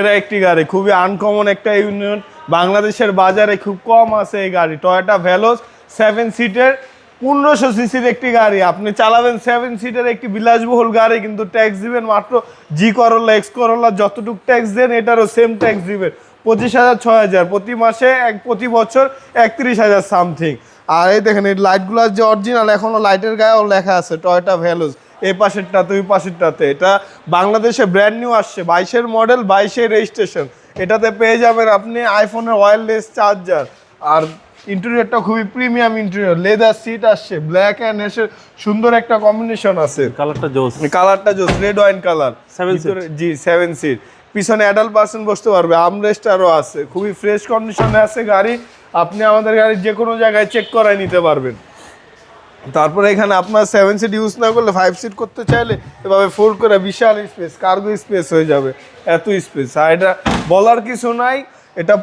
এটা একটি গাড়ি খুবই আনকমন একটা ইউনিয়ন, বাংলাদেশের বাজারে খুব কম আছে এই গাড়ি। টয়োটা ভেলোস 7 সিটের 1500 সিসির একটি গাড়ি, আপনি চালাবেন 7 সিটের একটি বিলাসবহুল গাড়ি, কিন্তু ট্যাক্স দিবেন মাত্র জি করোলা এক্স করোলা যতটুকু ট্যাক্স দেন এটারও সেম ট্যাক্স দিবেন 25,000 6,000 প্রতি মাসে, প্রতি বছর 31,000 সামথিং। আর এই দেখেন এই লাইটগুলো যে অরিজিনাল, এখনো লাইটের গায়েও লেখা আছে টয়োটা ভেলোস, এই পাশেরটাতে ওই পাশেরটাতে। এটা বাংলাদেশে ব্র্যান্ড নিউ আসছে, 22-এর মডেল 22-এর রেজিস্ট্রেশন। এটাতে পেয়ে যাবেন আপনি আইফোনের ওয়্যারলেস চার্জার। আর ইন্টেরিয়রটা খুবই প্রিমিয়াম ইন্টেরিয়র, লেদার সিট আসছে, ব্ল্যাক অ্যান্ড অ্যাশের সুন্দর একটা কম্বিনেশন আছে। কালারটা জোস, কালারটা জোস, রেড ওয়াইন কালার। 7 সিট, জি 7 সিট। পিছনে অ্যাডাল্ট পার্সন বসতে পারবে, আমরেস্ট আরও আছে, খুবই ফ্রেশ কন্ডিশনে আছে গাড়ি। আপনি আমাদের গাড়ি যে কোনো জায়গায় চেক করায় নিতে পারবেন। তারপরে এখানে আপনার 7 সিট ইউজ না করলে 5 সিট করতে চাইলে এভাবে ফোল্ড করে বিশাল স্পেস, কার্গো স্পেস হয়ে যাবে, এত স্পেস। আর এটা বলার কিছু নাই, এটা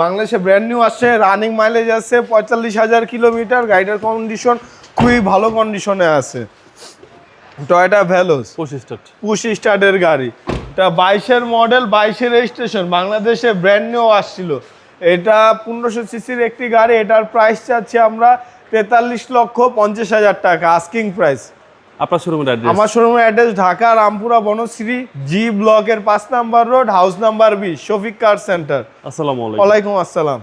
বাংলাদেশে ব্র্যান্ড নিউ আসছে, রানিং মাইলেজ আছে 45,000 কিলোমিটার, গাড়িটার কন্ডিশন খুবই ভালো কন্ডিশনে আছে। টয়োটা ভেলোস 25 স্টার্টের গাড়ি, এটা 22-এর মডেল 22-এর রেজিস্ট্রেশন, বাংলাদেশে ব্র্যান্ড নিউ আসছিল। এটা 1500 সিসির একটি গাড়ি, এটার প্রাইস চাচ্ছি আমরা 43,50,000 টাকা আস্কিং প্রাইস। আপনার শোরুমের অ্যাড্রেস? আমার শোরুমের অ্যাড্রেস ঢাকা রামপুরা বনশ্রী জি ব্লকের 5 number road, house number 20, Shafiq কার সেন্টার। আসসালামু আলাইকুম। ওয়ালাইকুম আসসালাম।